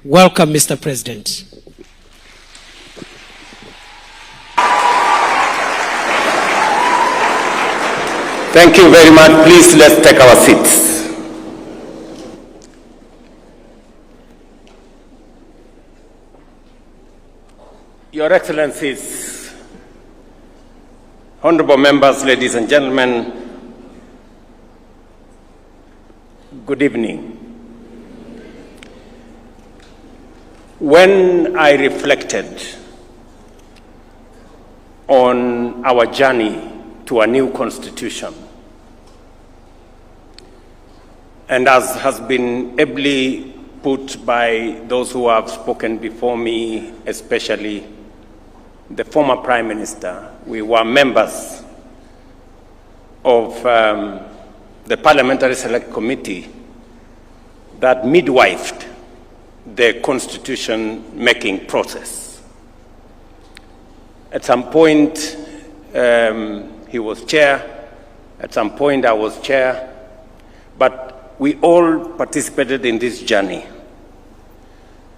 Welcome, Mr. President. Thank you very much. Please, let's take our seats. Your Excellencies, honorable members, ladies and gentlemen, good evening. When I reflected on our journey to a new constitution, and as has been ably put by those who have spoken before me, especially the former Prime Minister, we were members of the Parliamentary Select Committee that midwifed the constitution-making process. At some point, he was chair. At some point, I was chair. But we all participated in this journey.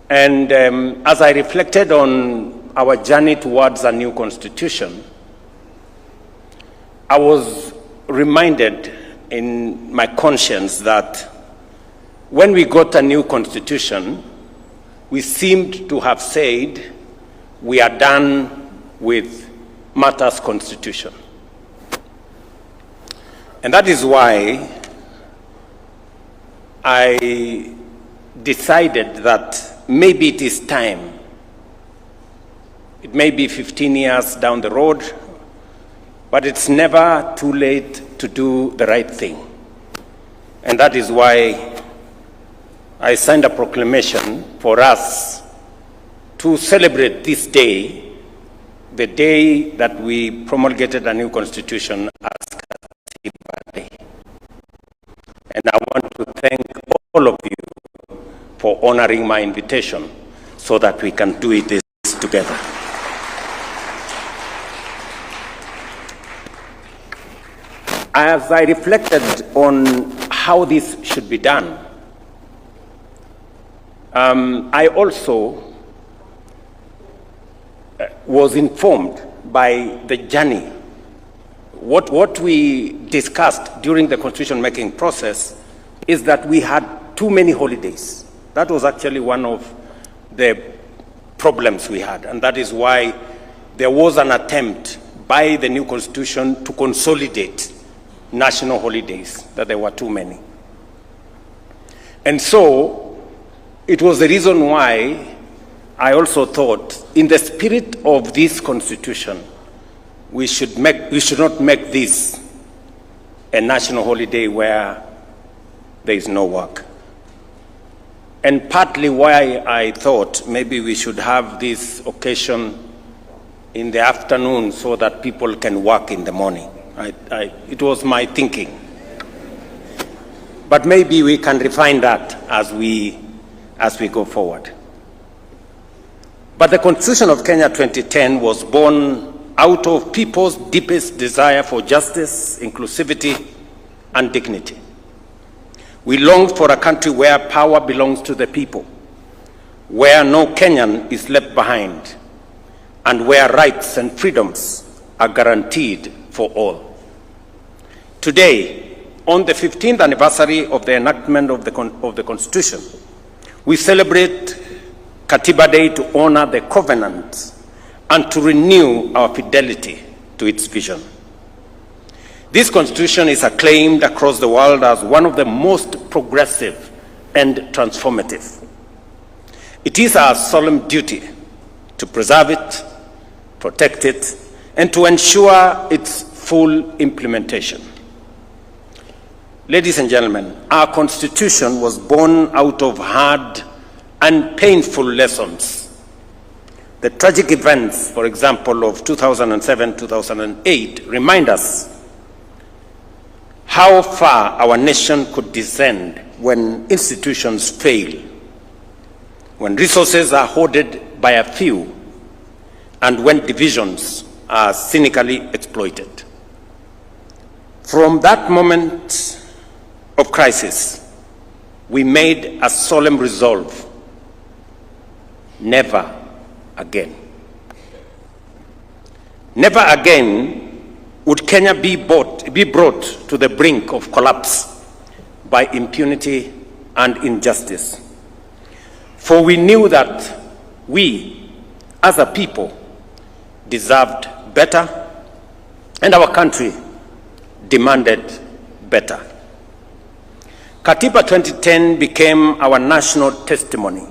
And as I reflected on our journey towards a new constitution, I was reminded in my conscience that when we got a new constitution, we seemed to have said we are done with matters constitution. And that is why I decided that maybe it is time. It may be 15 years down the road, but it's never too late to do the right thing. And that is why I signed a proclamation for us to celebrate this day, the day that we promulgated a new constitution as Katiba Day. And I want to thank all of you for honoring my invitation so that we can do this together. As I reflected on how this should be done, I also was informed by the journey. What we discussed during the constitution-making process is that we had too many holidays. That was actually one of the problems we had, and that is why there was an attempt by the new constitution to consolidate national holidays, that there were too many. And so it was the reason why I also thought, in the spirit of this constitution, we should not make this a national holiday where there is no work. And partly why I thought maybe we should have this occasion in the afternoon so that people can work in the morning. It was my thinking. But maybe we can refine that as we go forward. But the Constitution of Kenya 2010 was born out of people's deepest desire for justice, inclusivity, and dignity. We longed for a country where power belongs to the people, where no Kenyan is left behind, and where rights and freedoms are guaranteed for all. Today, on the 15th anniversary of the enactment of the Constitution, we celebrate Katiba Day to honor the covenant and to renew our fidelity to its vision. This Constitution is acclaimed across the world as one of the most progressive and transformative. It is our solemn duty to preserve it, protect it, and to ensure its full implementation. Ladies and gentlemen, our Constitution was born out of hard and painful lessons. The tragic events, for example, of 2007-2008 remind us how far our nation could descend when institutions fail, when resources are hoarded by a few, and when divisions are cynically exploited. From that moment of crisis, we made a solemn resolve Never again. Never again would Kenya be brought to the brink of collapse by impunity and injustice. For we knew that we, as a people, deserved better, and our country demanded better. Katiba 2010 became our national testimony,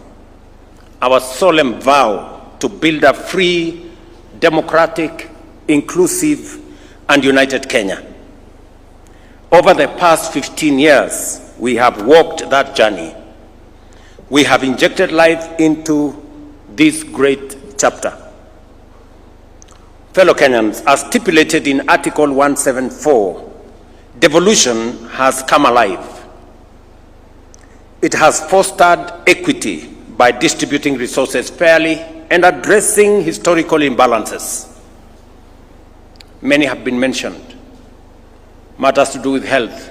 our solemn vow to build a free, democratic, inclusive, and united Kenya. Over the past 15 years, we have walked that journey. We have injected life into this great chapter. Fellow Kenyans, as stipulated in Article 174, devolution has come alive. It has fostered equity by distributing resources fairly and addressing historical imbalances. Many have been mentioned. Matters to do with health.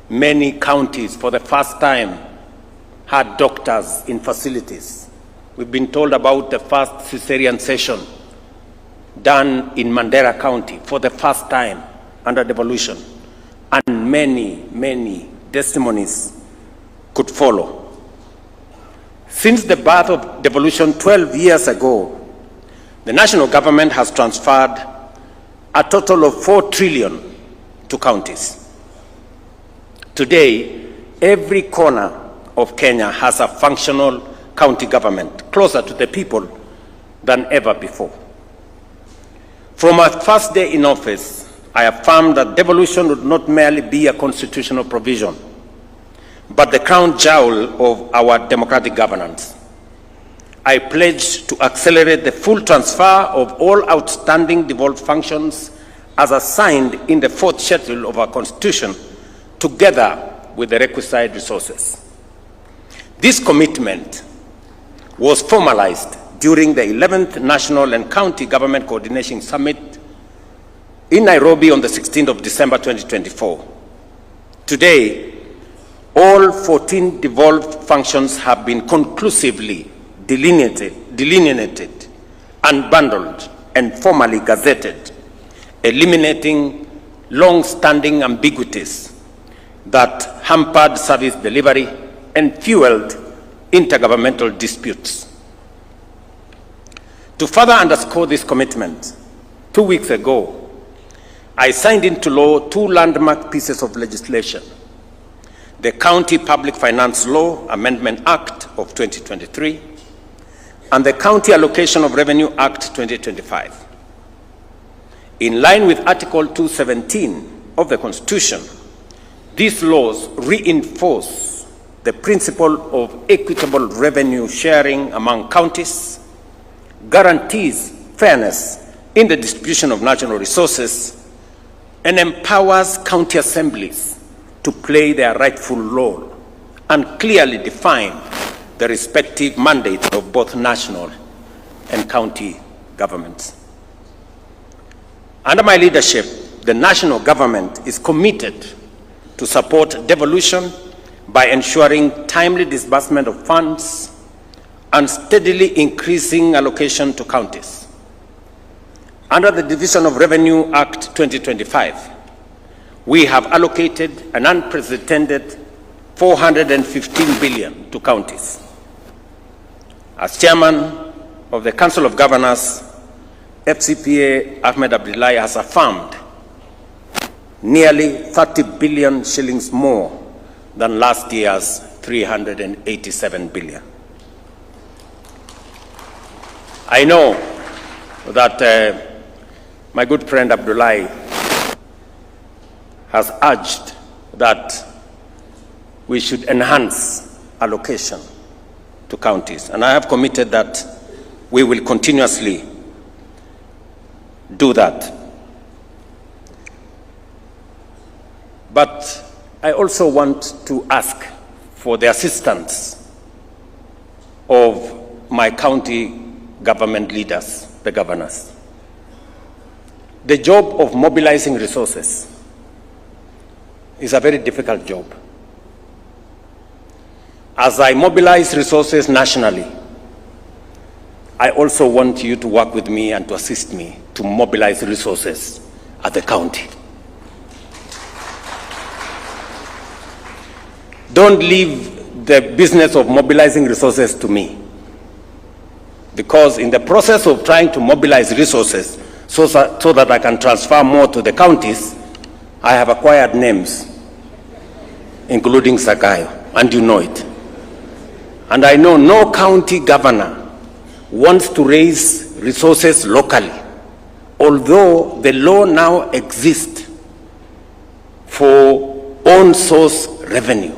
Many counties, for the first time, had doctors in facilities. We've been told about the first cesarean session done in Mandera County for the first time under devolution, and many testimonies could follow. Since the birth of devolution 12 years ago, the national government has transferred a total of 4 trillion to counties. Today, every corner of Kenya has a functional county government, closer to the people than ever before. From my first day in office, I affirmed that devolution would not merely be a constitutional provision, but the crown jewel of our democratic governance. I pledged to accelerate the full transfer of all outstanding devolved functions as assigned in the 4th schedule of our Constitution, together with the requisite resources. This commitment was formalized during the 11th National and County Government Coordination Summit in Nairobi on the 16th of December 2024. Today, all 14 devolved functions have been conclusively delineated, unbundled, and formally gazetted, eliminating long-standing ambiguities that hampered service delivery and fueled intergovernmental disputes. To further underscore this commitment, 2 weeks ago, I signed into law 2 landmark pieces of legislation: the County Public Finance Law Amendment Act of 2023 and the County Allocation of Revenue Act 2025. In line with Article 217 of the Constitution, these laws reinforce the principle of equitable revenue sharing among counties, guarantees fairness in the distribution of national resources, and empowers county assemblies to play their rightful role and clearly define the respective mandates of both national and county governments. Under my leadership, the national government is committed to support devolution by ensuring timely disbursement of funds and steadily increasing allocation to counties. Under the Division of Revenue Act 2025, we have allocated an unprecedented 415 billion to counties. As chairman of the Council of Governors, FCPA Ahmed Abdullahi has affirmed nearly 30 billion shillings more than last year's 387 billion. I know that my good friend Abdullahi has urged that we should enhance allocation to counties, and I have committed that we will continuously do that. But I also want to ask for the assistance of my county government leaders, the governors. The job of mobilizing resources is a very difficult job. As I mobilize resources nationally, I also want you to work with me and to assist me to mobilize resources at the county. Don't leave the business of mobilizing resources to me, because in the process of trying to mobilize resources so that I can transfer more to the counties, I have acquired names, including Sakayo, and you know it. And I know no county governor wants to raise resources locally, although the law now exists for own source revenue.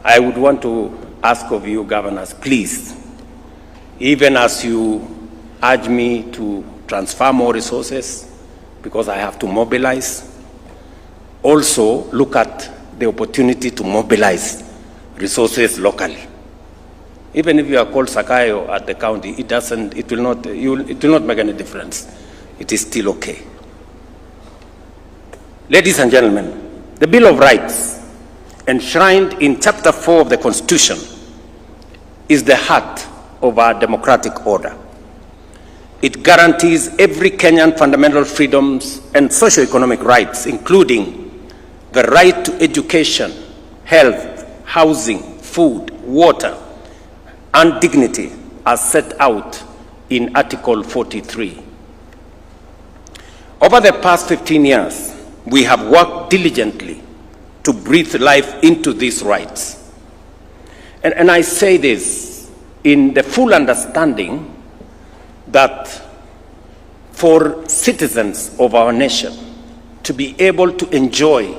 I would want to ask of you, governors, please, even as you urge me to transfer more resources because I have to mobilize, also look at the opportunity to mobilize resources locally. Even if you are called Sakayo at the county, it will not make any difference. It is still okay. Ladies and gentlemen, the Bill of Rights, enshrined in Chapter 4 of the Constitution, is the heart of our democratic order. It guarantees every Kenyan fundamental freedoms and socio-economic rights, including the right to education, health, housing, food, water, and dignity, as set out in Article 43. Over the past 15 years, we have worked diligently to breathe life into these rights. And I say this in the full understanding that for citizens of our nation to be able to enjoy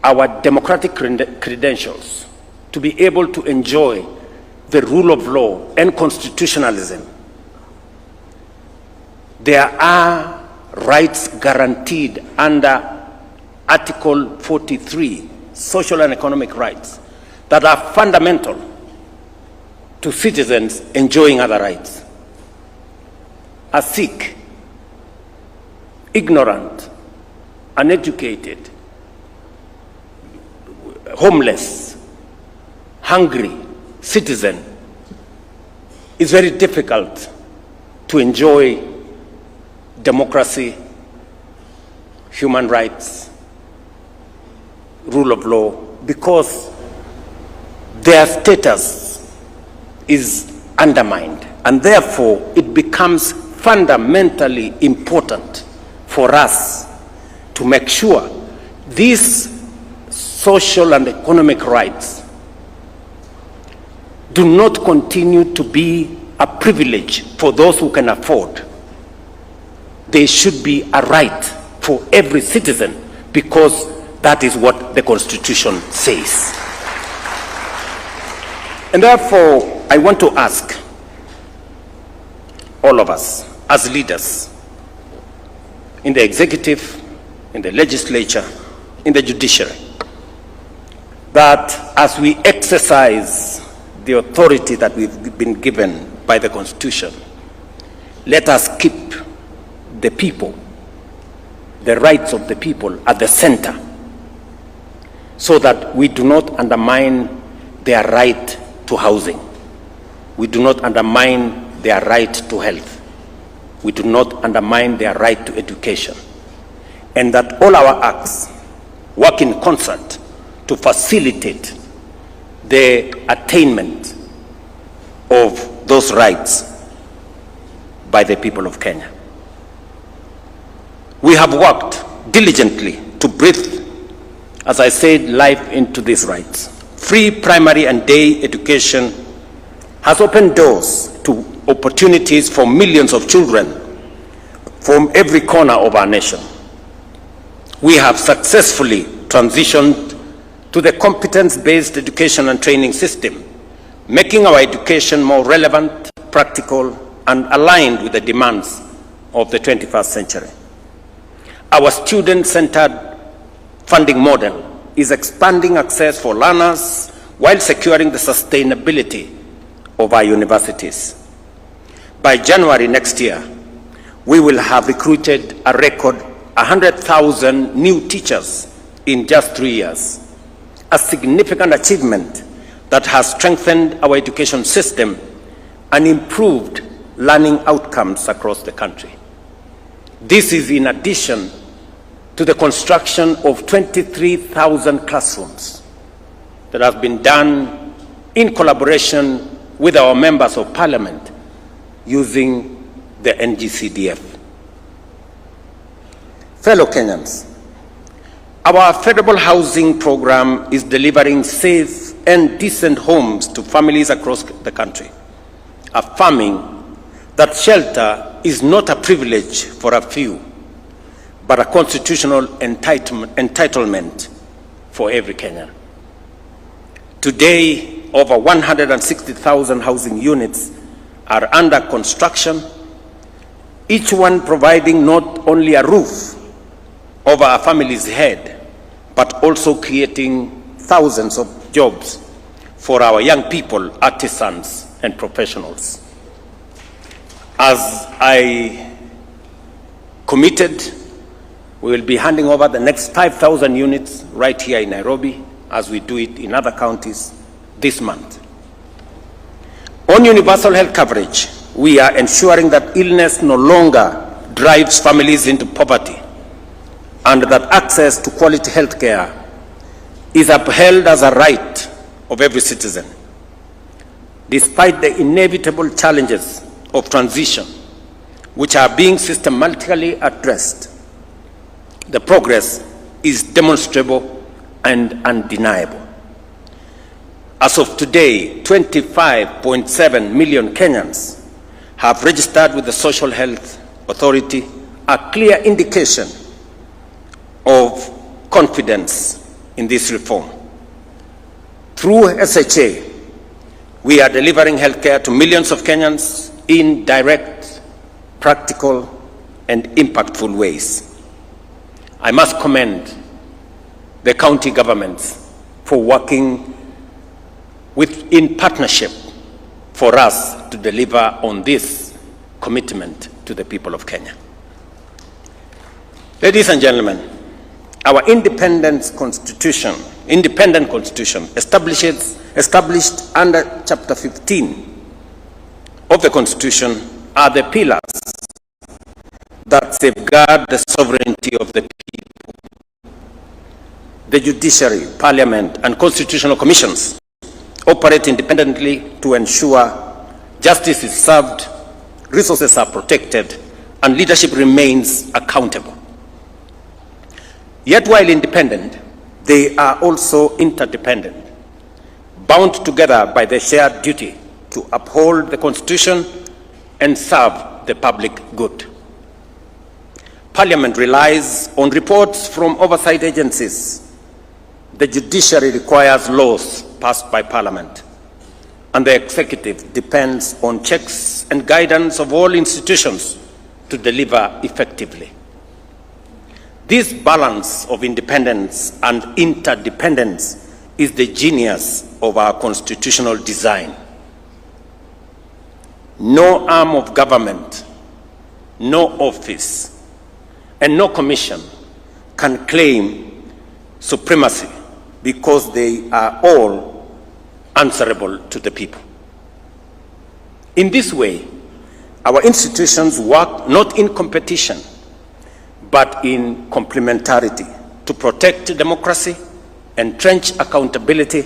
our democratic credentials, to be able to enjoy the rule of law and constitutionalism, there are rights guaranteed under Article 43, social and economic rights, that are fundamental to citizens enjoying other rights. A Sikh, ignorant, uneducated, homeless, hungry citizen is very difficult to enjoy democracy, human rights, rule of law, because their status is undermined. And therefore, it becomes fundamentally important for us to make sure these social and economic rights do not continue to be a privilege for those who can afford. They should be a right for every citizen, because that is what the Constitution says. And therefore, I want to ask all of us as leaders in the executive, in the legislature, in the judiciary, that as we exercise the authority that we've been given by the Constitution, let us keep the people, the rights of the people at the center, so that we do not undermine their right to housing. We do not undermine their right to health. We do not undermine their right to education. And that all our acts work in concert to facilitate the attainment of those rights by the people of Kenya. We have worked diligently to breathe, as I said, life into these rights. Free primary and day education has opened doors to opportunities for millions of children from every corner of our nation. We have successfully transitioned to the competence-based education and training system, making our education more relevant, practical, and aligned with the demands of the 21st century. Our student-centered funding model is expanding access for learners while securing the sustainability of our universities. By January next year, we will have recruited a record 100,000 new teachers in just 3 years, a significant achievement that has strengthened our education system and improved learning outcomes across the country. This is in addition to the construction of 23,000 classrooms that have been done in collaboration with our members of parliament using the NGCDF. Fellow Kenyans, our affordable housing program is delivering safe and decent homes to families across the country, affirming that shelter is not a privilege for a few, but a constitutional entitlement for every Kenyan. Today, over 160,000 housing units are under construction, each one providing not only a roof over a family's head, but also creating thousands of jobs for our young people, artisans, and professionals. As I committed, we will be handing over the next 5,000 units right here in Nairobi, as we do it in other counties this month. On universal health coverage, we are ensuring that illness no longer drives families into poverty, and that access to quality health care is upheld as a right of every citizen. Despite the inevitable challenges of transition, which are being systematically addressed, the progress is demonstrable and undeniable. As of today, 25.7 million Kenyans have registered with the Social Health Authority, a clear indication of confidence in this reform. Through SHA, we are delivering healthcare to millions of Kenyans in direct, practical, and impactful ways. I must commend the county governments for working in partnership for us to deliver on this commitment to the people of Kenya. Ladies and gentlemen, our independent constitution established under Chapter 15 of the Constitution are the pillars that safeguard the sovereignty of the people. The judiciary, parliament, and constitutional commissions operate independently to ensure justice is served, resources are protected, and leadership remains accountable. Yet while independent, they are also interdependent, bound together by the shared duty to uphold the Constitution and serve the public good. Parliament relies on reports from oversight agencies. The judiciary requires laws passed by Parliament, and the executive depends on checks and guidance of all institutions to deliver effectively. This balance of independence and interdependence is the genius of our constitutional design. No arm of government, no office, and no commission can claim supremacy because they are all answerable to the people. In this way, our institutions work not in competition, but in complementarity to protect democracy, entrench accountability,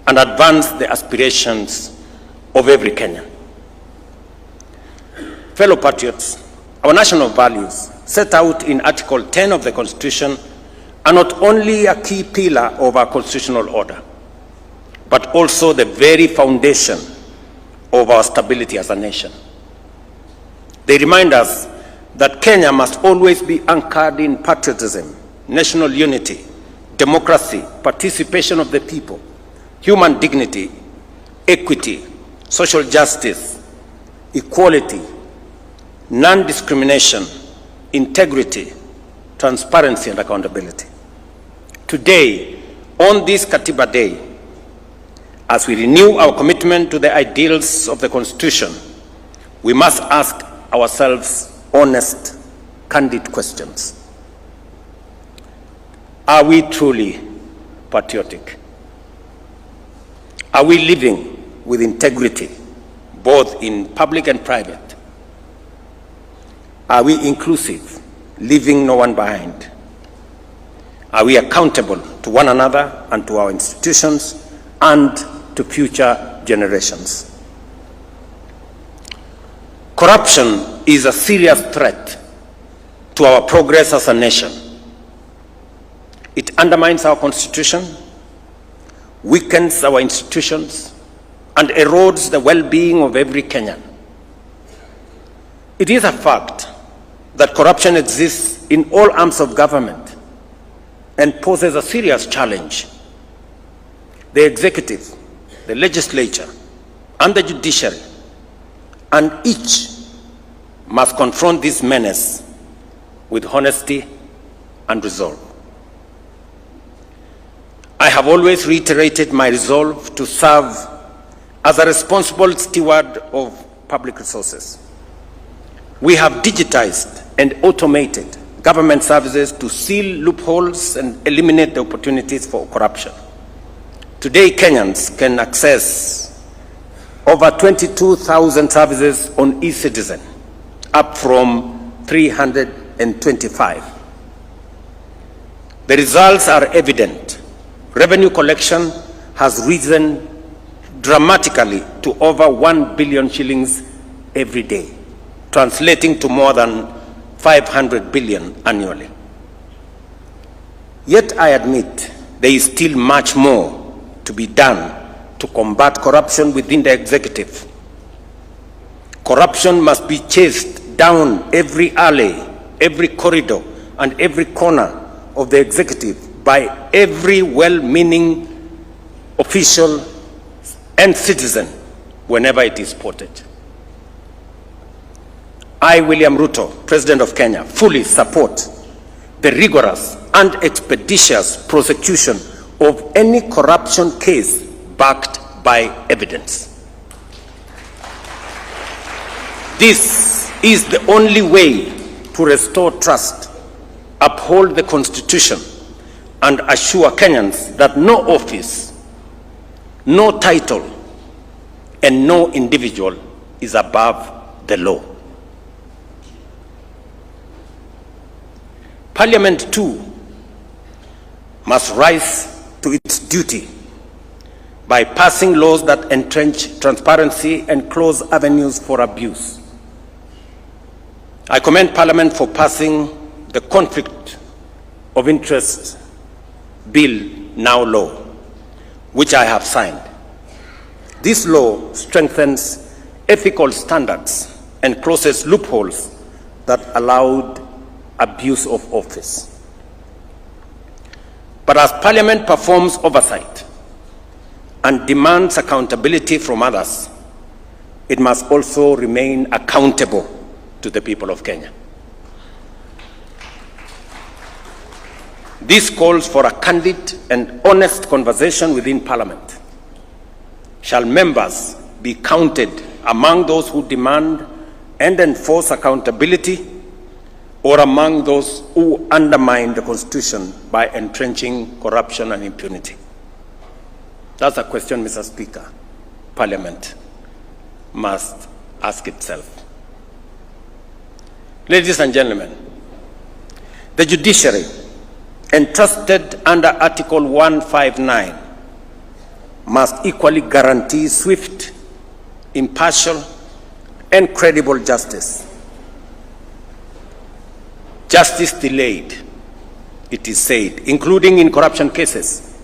and advance the aspirations of every Kenyan. Fellow patriots, our national values set out in Article 10 of the Constitution are not only a key pillar of our constitutional order, but also the very foundation of our stability as a nation. They remind us that Kenya must always be anchored in patriotism, national unity, democracy, participation of the people, human dignity, equity, social justice, equality, non-discrimination, integrity, transparency, and accountability. Today, on this Katiba Day, as we renew our commitment to the ideals of the Constitution, we must ask ourselves honest, candid questions. Are we truly patriotic? Are we living with integrity, both in public and private? Are we inclusive, leaving no one behind? Are we accountable to one another and to our institutions and to future generations? Corruption is a serious threat to our progress as a nation. It undermines our constitution, weakens our institutions, and erodes the well-being of every Kenyan. It is a fact that corruption exists in all arms of government and poses a serious challenge. The executive, the legislature, and the judiciary, and each must confront this menace with honesty and resolve. I have always reiterated my resolve to serve as a responsible steward of public resources. We have digitized and automated government services to seal loopholes and eliminate the opportunities for corruption. Today, Kenyans can access over 22,000 services on eCitizen, up from 325. The results are evident. Revenue collection has risen dramatically to over 1 billion shillings every day, translating to more than 500 billion annually. Yet I admit there is still much more to be done to combat corruption within the executive. Corruption must be chased down every alley, every corridor, and every corner of the executive by every well-meaning official and citizen whenever it is spotted. I, William Ruto, President of Kenya, fully support the rigorous and expeditious prosecution of any corruption case backed by evidence. This is the only way to restore trust, uphold the Constitution, and assure Kenyans that no office, no title, and no individual is above the law. Parliament, too, must rise to its duty by passing laws that entrench transparency and close avenues for abuse. I commend Parliament for passing the Conflict of Interest Bill, now law, which I have signed. This law strengthens ethical standards and closes loopholes that allowed abuse of office. But as Parliament performs oversight and demands accountability from others, it must also remain accountable to the people of Kenya. This calls for a candid and honest conversation within Parliament. Shall members be counted among those who demand and enforce accountability, or among those who undermine the Constitution by entrenching corruption and impunity? That's a question, Mr. Speaker, Parliament must ask itself. Ladies and gentlemen, the judiciary, entrusted under Article 159, must equally guarantee swift, impartial, and credible justice. Justice delayed, it is said, including in corruption cases,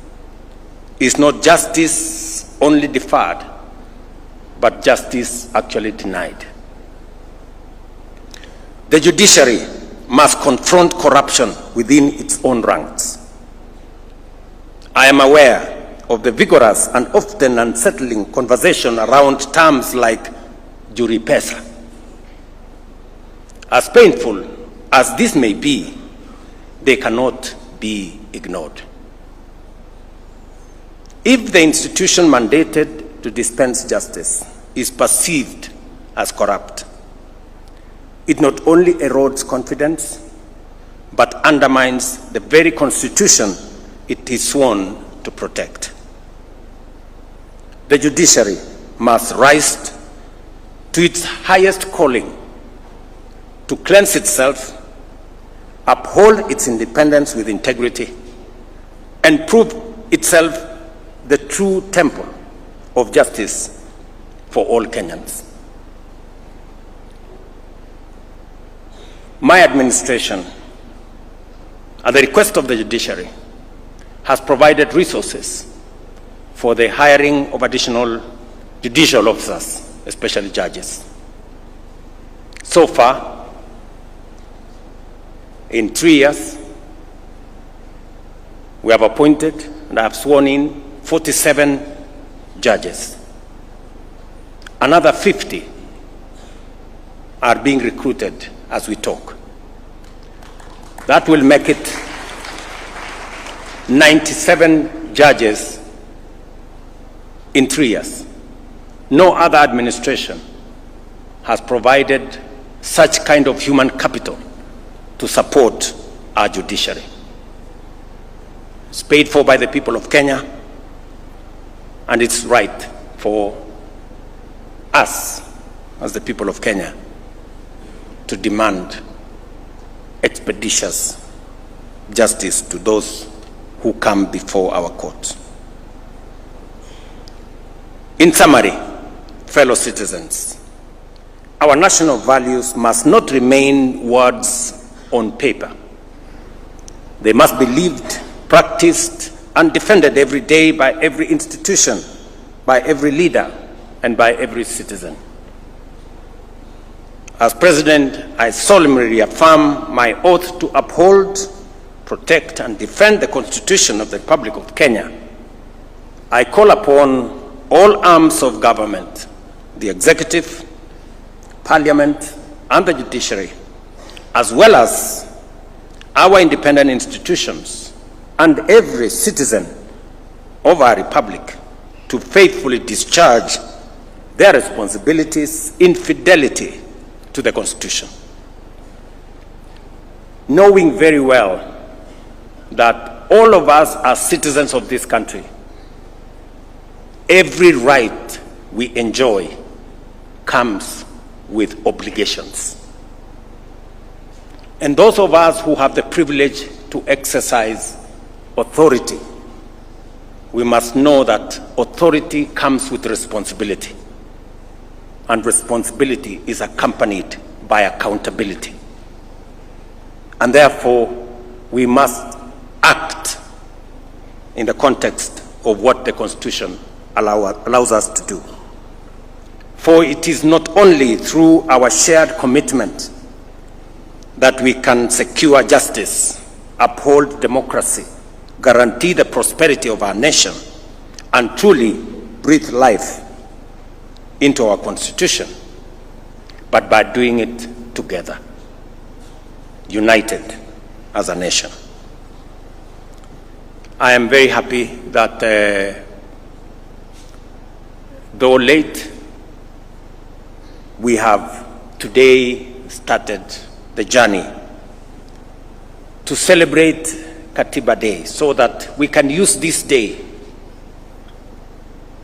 is not justice only deferred, but justice actually denied. The judiciary must confront corruption within its own ranks. I am aware of the vigorous and often unsettling conversation around terms like jury pesa. As painful as this may be, they cannot be ignored. If the institution mandated to dispense justice is perceived as corrupt, it not only erodes confidence, but undermines the very Constitution it is sworn to protect. the judiciary must rise to its highest calling to cleanse itself, uphold its independence with integrity, and prove itself the true temple of justice for all Kenyans. My administration, at the request of the judiciary, has provided resources for the hiring of additional judicial officers, especially judges. So far, in 3 years, we have appointed and I have sworn in 47 judges. Another 50 are being recruited as we talk. That will make it 97 judges in 3 years. No other administration has provided such kind of human capital to support our judiciary. It's paid for by the people of Kenya, and it's right for us, as the people of Kenya, to demand expeditious justice to those who come before our courts. In summary, fellow citizens, our national values must not remain words on paper. They must be lived, practiced, and defended every day by every institution, by every leader, and by every citizen. As President, I solemnly reaffirm my oath to uphold, protect, and defend the Constitution of the Republic of Kenya. I call upon all arms of government, the executive, parliament, and the judiciary, as well as our independent institutions and every citizen of our republic, to faithfully discharge their responsibilities in fidelity to the Constitution, knowing very well that all of us are citizens of this country. Every right we enjoy comes with obligations. And those of us who have the privilege to exercise authority, we must know that authority comes with responsibility, and responsibility is accompanied by accountability. And therefore, we must act in the context of what the Constitution allows us to do. For it is not only through our shared commitment that we can secure justice, uphold democracy, guarantee the prosperity of our nation, and truly breathe life into our Constitution, but by doing it together, united as a nation. I am very happy that, though late, we have today started the journey to celebrate Katiba Day, so that we can use this day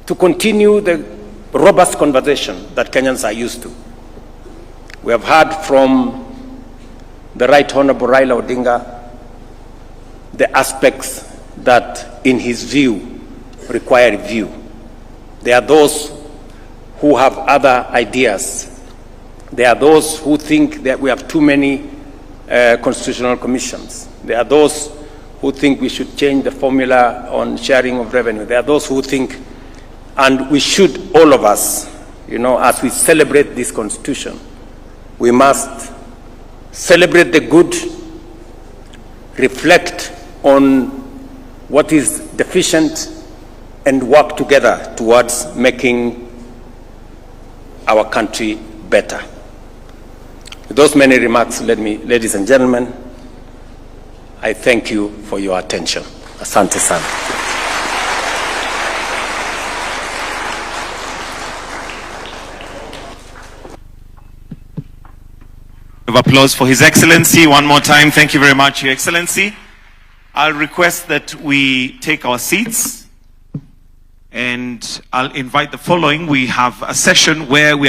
to continue the robust conversation that Kenyans are used to. We have heard from the Right Honorable Raila Odinga the aspects that, in his view, require review. There are those who have other ideas. There are those who think that we have too many constitutional commissions. There are those who think we should change the formula on sharing of revenue. There are those who think, and we should, all of us, as we celebrate this Constitution, we must celebrate the good, reflect on what is deficient, and work together towards making our country better. With those many remarks, ladies and gentlemen, I thank you for your attention. Asante sana. Of applause for His Excellency. One more time, thank you very much, Your Excellency. I'll request that we take our seats. And I'll invite the following. We have a session where we